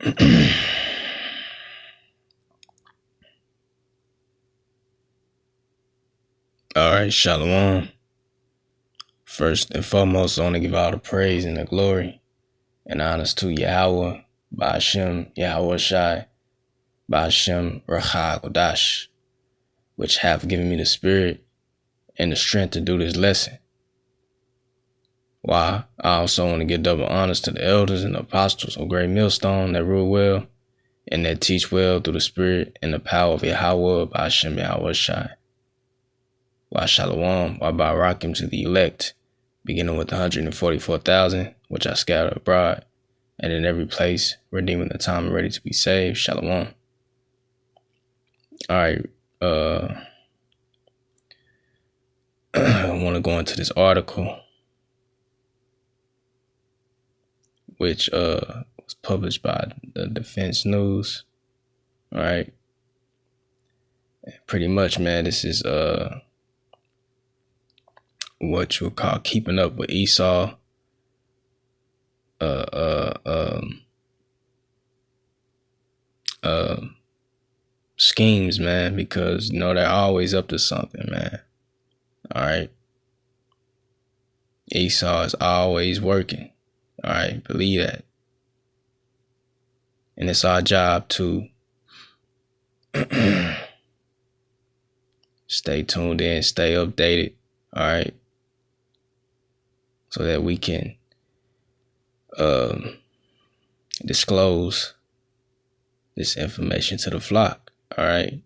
All right, Shalom. First and foremost, I want to give all the praise and the glory and honors to Yahweh, Ba'ashem, Yahweh Shai, Ba'ashem, Racha Kodash, which have given me the spirit and the strength to do this lesson. Why? I also want to give double honors to the elders and the apostles of Great Millstone that rule well and that teach well through the spirit and the power of Yahweh, Ba'ashem, Yahweh Shai. Wa Shalom, wa Barakim to the elect, beginning with 144,000, which I scattered abroad, and in every place, redeeming the time and ready to be saved. Shalom. All right, I want to go into this article, which was published by the Defense News. All right, pretty much, man, this is what you would call keeping up with Esau. Schemes, man, because they're always up to something, man. All right, Esau is always working. All right, believe that, and it's our job to stay tuned in, stay updated. All right, so that we can disclose this information to the flock. All right,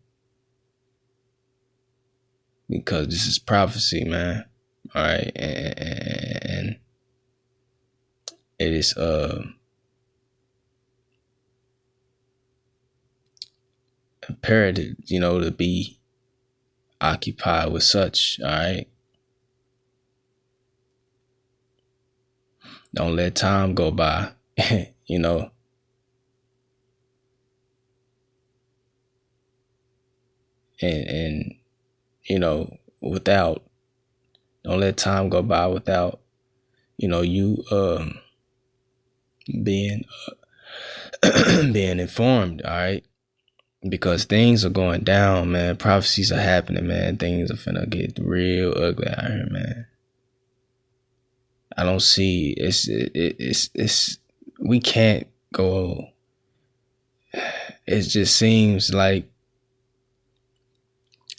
because this is prophecy, man. All right, and it is imperative, to be occupied with such. All right, don't let time go by. And without, don't let time go by without, you being being informed. All right, because things are going down, man. Prophecies are happening, man. Things are finna get real ugly out here, man. I don't see it's we can't go. It just seems like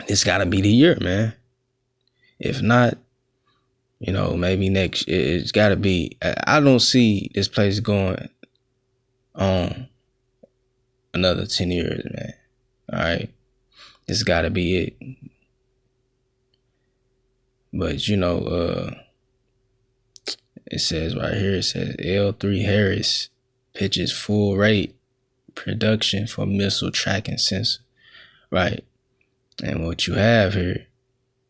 it's gotta be the year, man. If not, maybe next. It's gotta be. I don't see this place going on another 10 years, man. All right, this gotta be it. But it says right here. It says L3 Harris pitches full rate production for missile tracking sensor. Right. And what you have here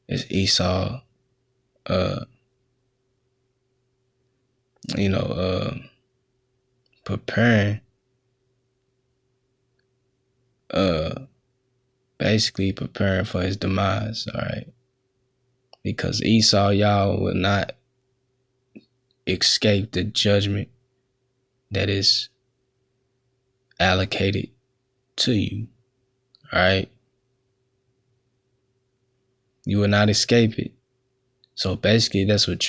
is Esau, preparing, basically preparing for his demise. All right, because Esau, y'all will not escape the judgment that is allocated to you. All right. You will not escape it. So basically, that's what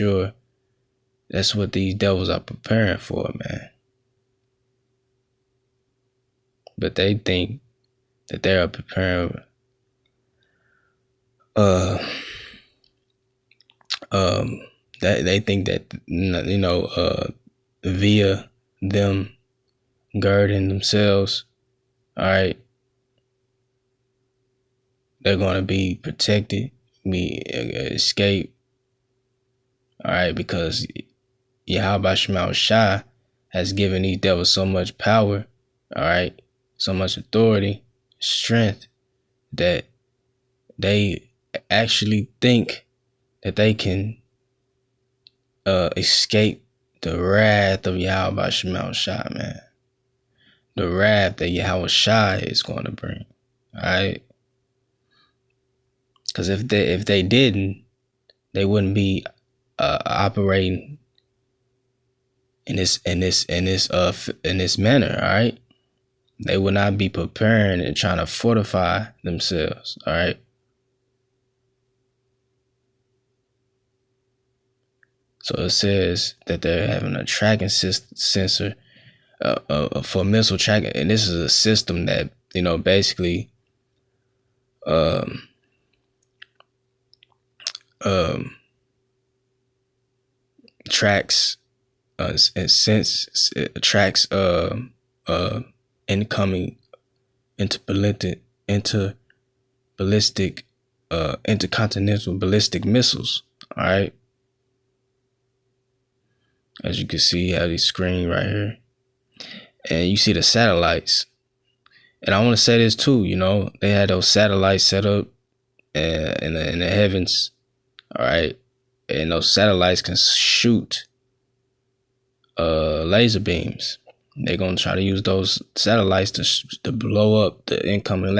these devils are preparing for, man. But they think that they are preparing they think that via them girding themselves, all right, they're gonna be protected, escape, all right, because Yahweh Shema Shai has given these devils so much power, all right, so much authority, strength, that they actually think that they can escape the wrath of Yahweh Shema Shai, man. The wrath that Yahweh Shai is going to bring, all right. Because if they didn't, they wouldn't be operating in this manner, all right. They will not be preparing and trying to fortify themselves. All right. So it says that they're having a tracking sensor for missile tracking, and this is a system that basically um, um, tracks tracks incoming intercontinental ballistic missiles. All right. As you can see, you have the screen right here, and you see the satellites. And I want to say this too, they had those satellites set up in the heavens. All right. And those satellites can shoot laser beams. They're gonna try to use those satellites to blow up the incoming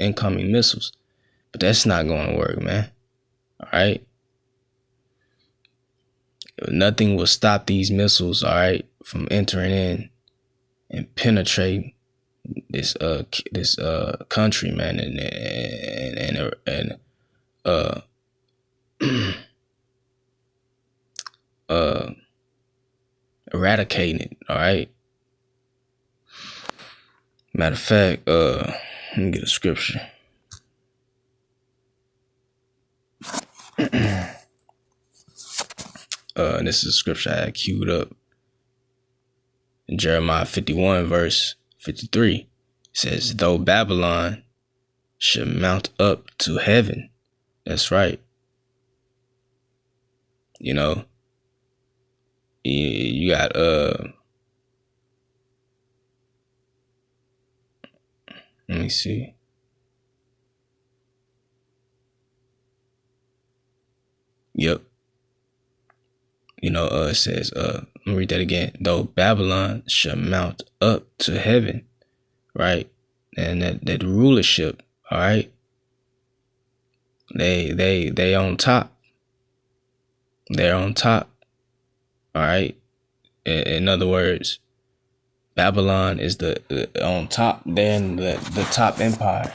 incoming missiles. But that's not gonna work, man. All right. Nothing will stop these missiles, all right, from entering in and penetrating this country, man, and eradicating it. All right. Matter of fact, let me get a scripture. This is a scripture I had queued up in Jeremiah 51 verse 53. It says, though Babylon should mount up to heaven. That's right. You got let me see. Yep. It says, let me read that again. Though Babylon shall mount up to heaven, right? And that rulership, all right? They on top. They're on top. All right. In other words, Babylon is the on top. They're in the top empire.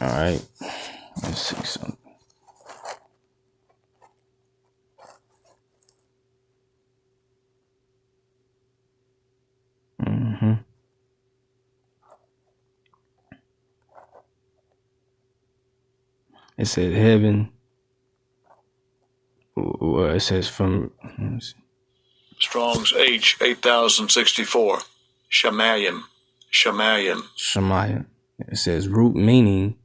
All right. Let's see something. It says heaven. It says from Strong's H 8064. Shamayim. It says root meaning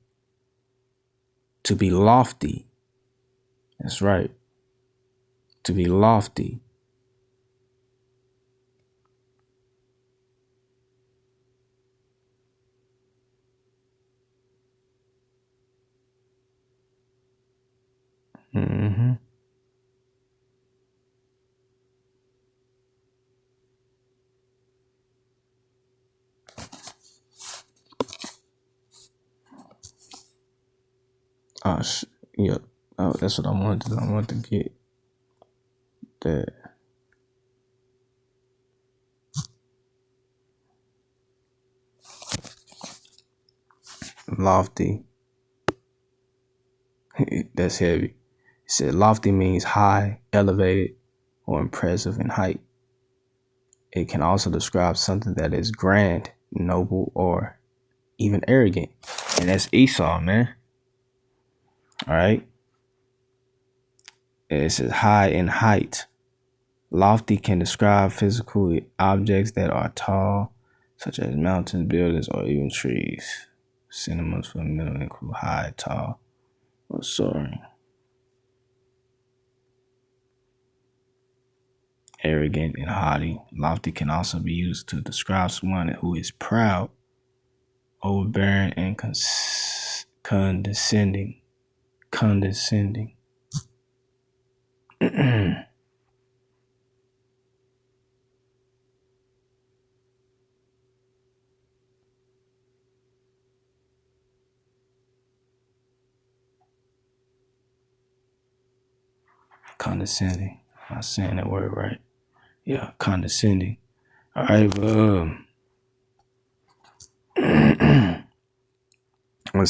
to be lofty. That's right. To be lofty. Yeah. Oh, that's what I wanted to do. I wanted to get that. Lofty. That's heavy. It said lofty means high, elevated, or impressive in height. It can also describe something that is grand, noble, or even arrogant. And that's Esau, man. All right. It says high in height. Lofty can describe physical objects that are tall, such as mountains, buildings, or even trees. Synonyms for middle include high, tall, or soaring. Arrogant and haughty. Lofty can also be used to describe someone who is proud, overbearing, and condescending. Condescending. Am I saying that word right? Yeah, condescending. All right, but Once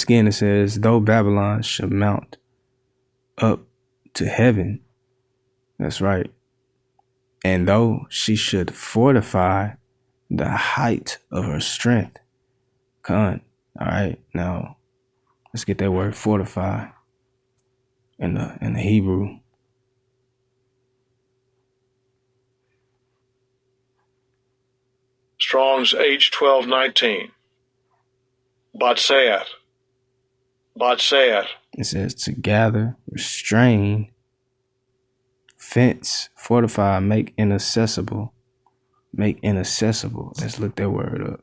again, it says, though Babylon should mount up to heaven. That's right. And though she should fortify the height of her strength. All right. Now, let's get that word fortify in the Hebrew. Strong's H1219. Batseath. It says to gather, restrain, fence, fortify, make inaccessible. Make inaccessible. Let's look that word up.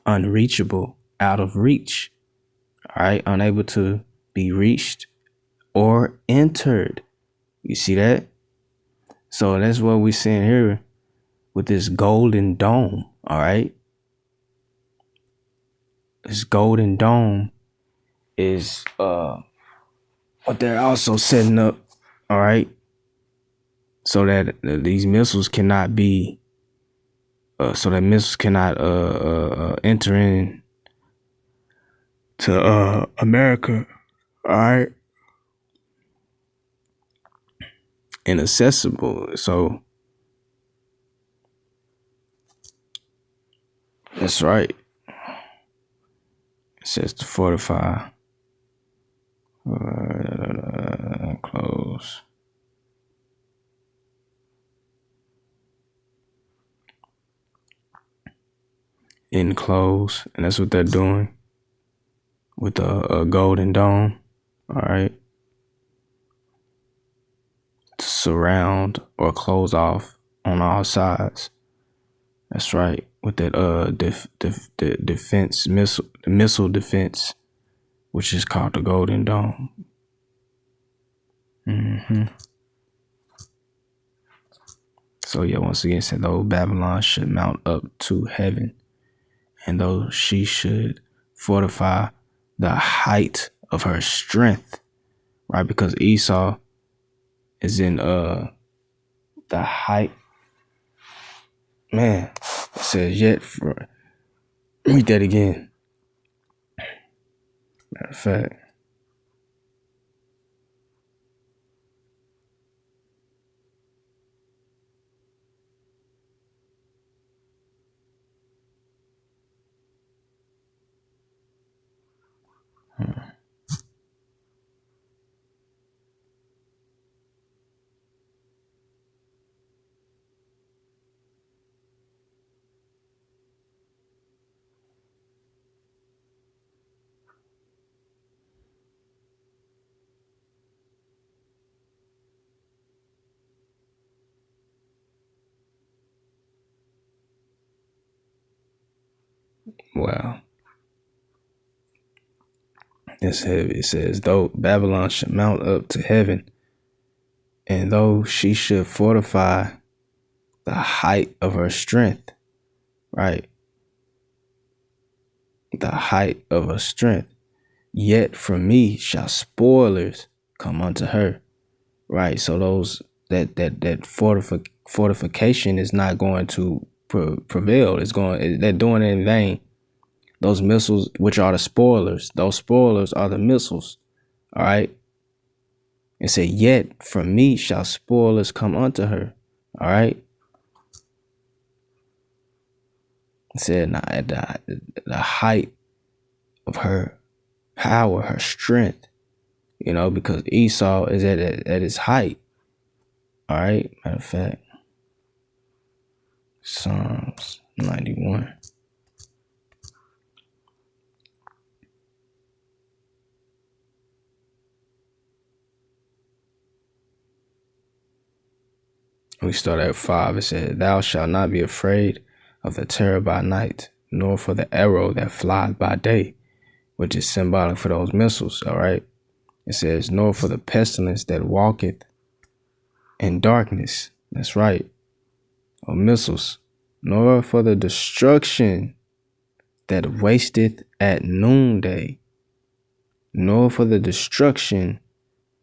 Unreachable, out of reach. All right, unable to be reached or entered. You see that? So that's what we're seeing here with this golden dome. All right. This golden dome is what they're also setting up. All right. So that these missiles cannot be, enter in to America. All right. Inaccessible. So that's right. It says to fortify. Close. Enclose, and that's what they're doing with a golden dome. All right, to surround or close off on all sides. That's right, with that defense missile defense, which is called the Golden Dome. So yeah, once again, it said though Babylon should mount up to heaven, and though she should fortify the height of her strength, right? Because Esau is in the height. Man, it says yet for, read that again. Matter of fact. Wow. It's heavy. It says, though Babylon should mount up to heaven, and though she should fortify the height of her strength, right? The height of her strength, yet from me shall spoilers come unto her, right? So those that fortification is not going to prevail. They're doing it in vain. Those missiles, which are the spoilers, those spoilers are the missiles. All right. It said, yet from me shall spoilers come unto her. All right. It said, now at the height of her power, her strength, because Esau is at his height. All right. Matter of fact, Psalms 91. We start at 5. It said, thou shalt not be afraid of the terror by night, nor for the arrow that flies by day, which is symbolic for those missiles. All right. It says, nor for the pestilence that walketh in darkness. That's right. Or missiles. Nor for the destruction that wasteth at noonday. Nor for the destruction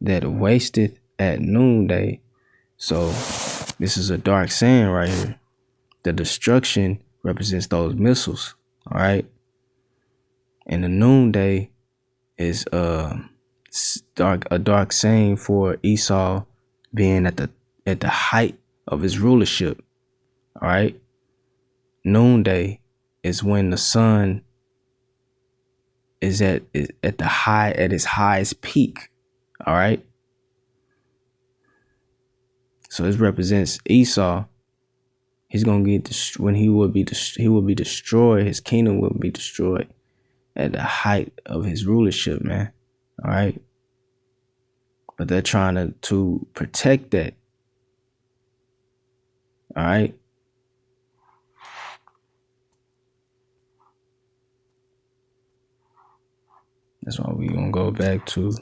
that wasteth at noonday. So this is a dark saying right here. The destruction represents those missiles. All right. And the noonday is a dark saying for Esau being at the height of his rulership. All right. Noonday is when the sun is at its highest peak. All right. So this represents Esau. He's gonna get when he will be destroyed. His kingdom will be destroyed at the height of his rulership, man. All right. But they're trying to protect that. All right. That's why we're gonna go back to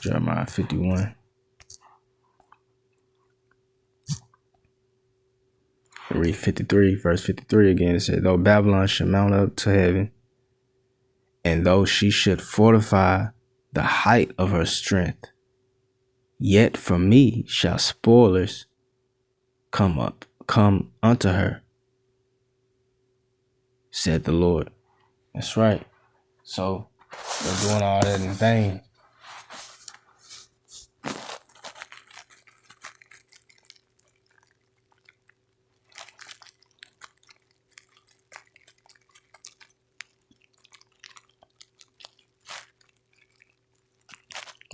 Jeremiah 51. Read 53, verse 53 again. It said, though Babylon should mount up to heaven, and though she should fortify the height of her strength, yet from me shall spoilers come unto her, said the Lord. That's right. So they're doing all that in vain.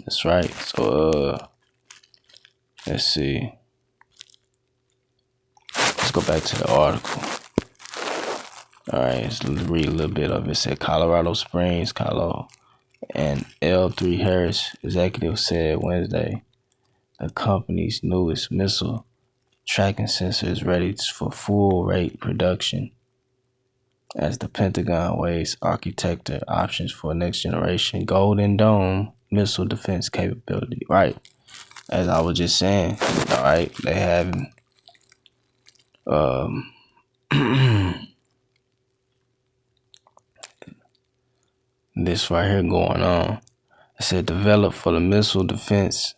That's right. So let's see. Let's go back to the article. All right, let's read a little bit of it. It said Colorado Springs, Colo, and L3 Harris executive said Wednesday the company's newest missile tracking sensor is ready for full rate production as the Pentagon weighs architecture options for next generation Golden Dome missile defense capability. Right. As I was just saying, all right, they have this right here going on. It said developed for the Missile Defense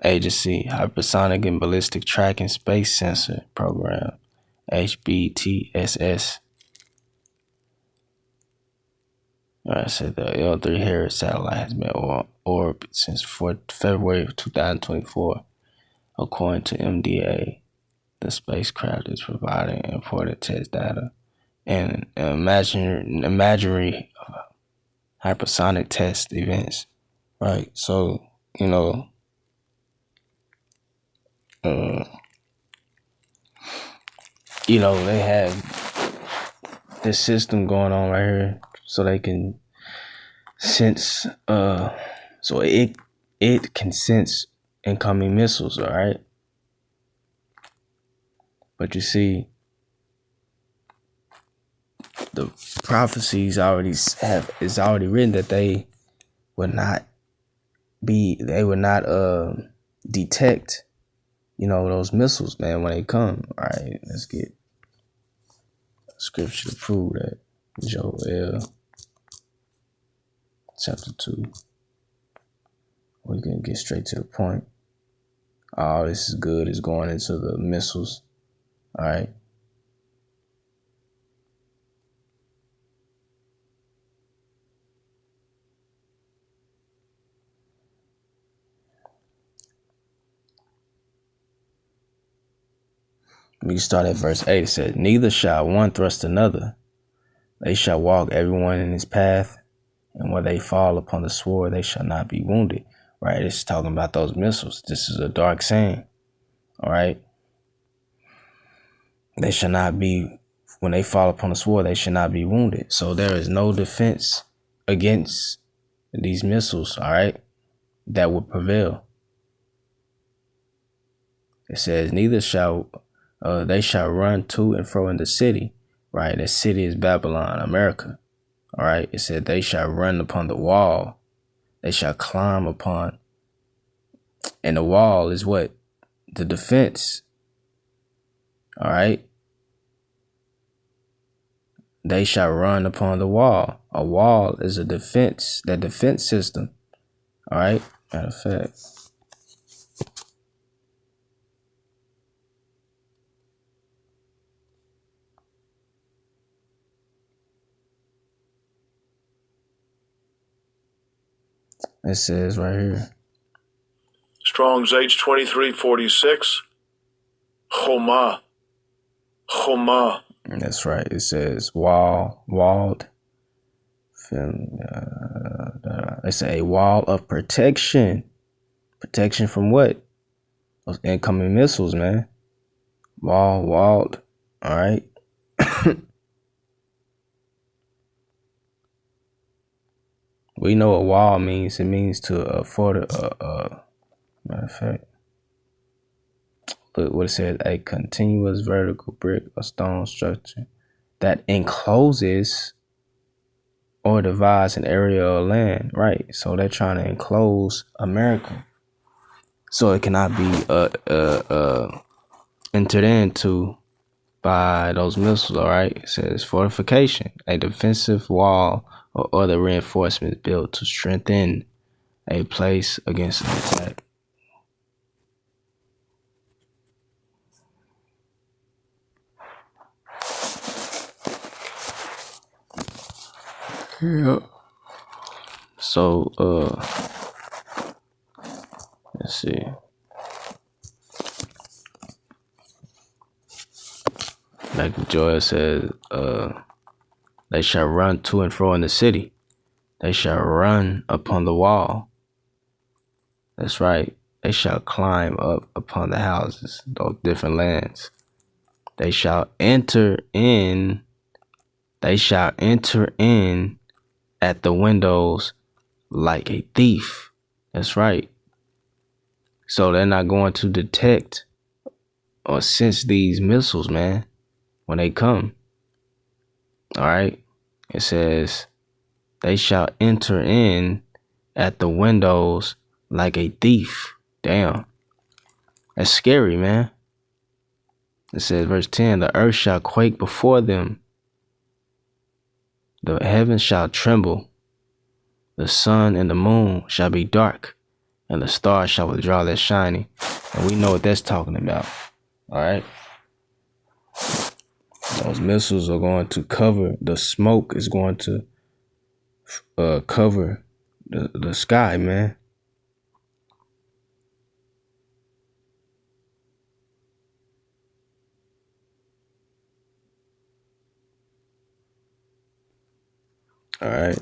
Agency Hypersonic and Ballistic Tracking Space Sensor Program, HBTSS. All right, said the L3 Harris satellite has been on orbit since February of 2024. According to MDA, the spacecraft is providing important test data and imaginary hypersonic test events. Right, so, they have this system going on right here so they can sense, so it can sense incoming missiles, all right? But you see, the prophecies is already written that they would not detect, those missiles, man, when they come. All right, let's get scripture to prove that. Joel chapter 2. We can get straight to the point. Oh, this is good. It's going into the missiles. All right. We can start at verse 8. It says, neither shall one thrust another. They shall walk everyone in his path, and where they fall upon the sword, they shall not be wounded. Right? It's talking about those missiles. This is a dark saying. All right. They shall not be, when they fall upon the sword, they shall not be wounded. So there is no defense against these missiles, all right, that will prevail. It says, neither shall they shall run to and fro in the city, right? The city is Babylon, America, all right? It said they shall run upon the wall. They shall climb upon, and the wall is what? The defense, all right? They shall run upon the wall. A wall is a defense, that defense system, all right? Matter of fact, It says right here. Strong's H2346. Choma. Choma. That's right. It says walled. It's a wall of protection. Protection from what? Those incoming missiles, man. Walled. All right. We know what wall means. It means to afford a matter of fact. Look what it says: a continuous vertical brick or stone structure that encloses or divides an area of land. Right. So they're trying to enclose America, so it cannot be entered into by those missiles. All right. It says fortification, a defensive wall or other reinforcements built to strengthen a place against an attack. Yeah. So let's see. Like Joel says, they shall run to and fro in the city. They shall run upon the wall. That's right. They shall climb up upon the houses, those different lands. They shall enter in. They shall enter in at the windows like a thief. That's right. So they're not going to detect or sense these missiles, man, when they come. All right. It says they shall enter in at the windows like a thief. Damn. That's scary, man. It says, verse 10, the earth shall quake before them. The heavens shall tremble. The sun and the moon shall be dark, and the stars shall withdraw their shining. And we know what that's talking about. All right. Those missiles are going to cover, the smoke is going to cover the sky, man. All right.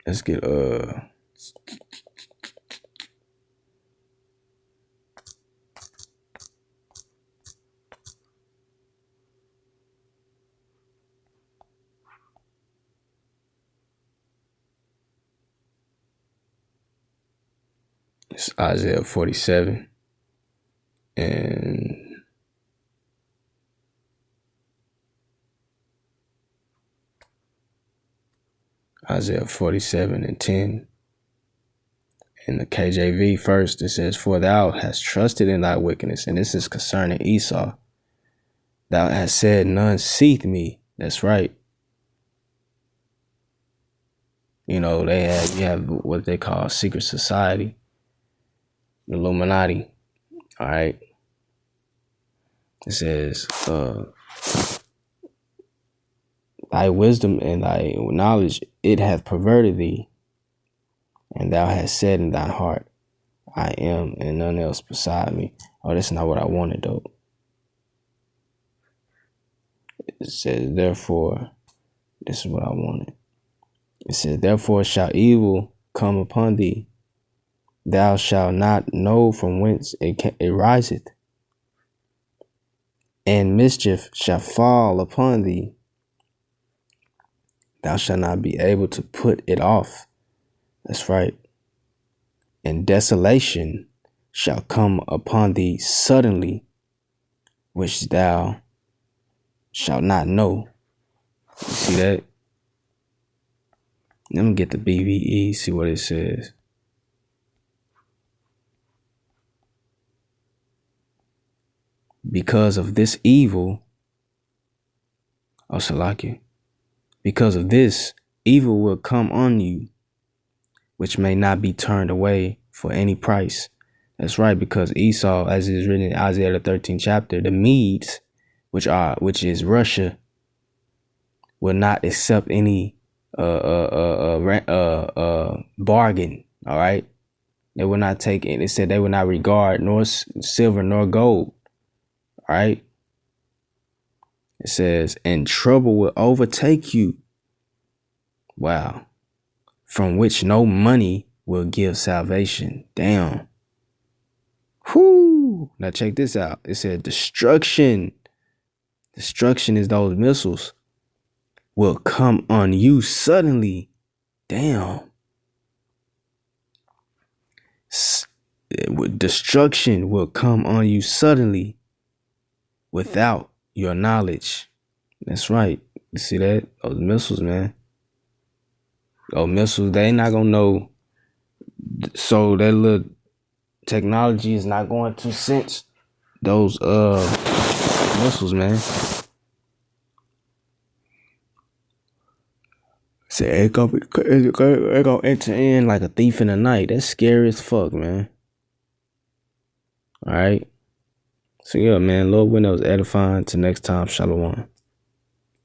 Let's get it's Isaiah 47 and Isaiah 47 and 10. In the KJV first, it says, for thou hast trusted in thy wickedness. And this is concerning Esau. Thou hast said, none seeth me. That's right. You know, you have what they call secret society, the Illuminati. All right. It says, thy wisdom and thy knowledge, it hath perverted thee. And thou hast said in thine heart, I am, and none else beside me. Oh, that's not what I wanted, though. It says, therefore, this is what I wanted. It says, therefore shall evil come upon thee. Thou shalt not know from whence it riseth. And mischief shall fall upon thee. Thou shalt not be able to put it off. That's right. And desolation shall come upon thee suddenly, which thou shalt not know. You see that? Let me get the BVE, see what it says. Because of this evil, Salaki, because of this, evil will come on you, which may not be turned away for any price. That's right, because Esau, as is written in Isaiah the 13th chapter, the Medes, which is Russia, will not accept any bargain. All right. They will not take it. It said they will not regard nor silver nor gold. All right. It says, and trouble will overtake you. Wow. From which no money will give salvation. Damn. Whoo. Now check this out. It said destruction. Destruction is those missiles will come on you suddenly. Damn. Destruction will come on you suddenly without your knowledge. That's right. You see that? Those missiles, man. Those missiles, they ain't not gonna know. So that little technology is not going to sense those missiles, man. Say it gonna enter in like a thief in the night. That's scary as fuck, man. All right. So yeah, man. Lord, when that was edifying. Till next time, shalom.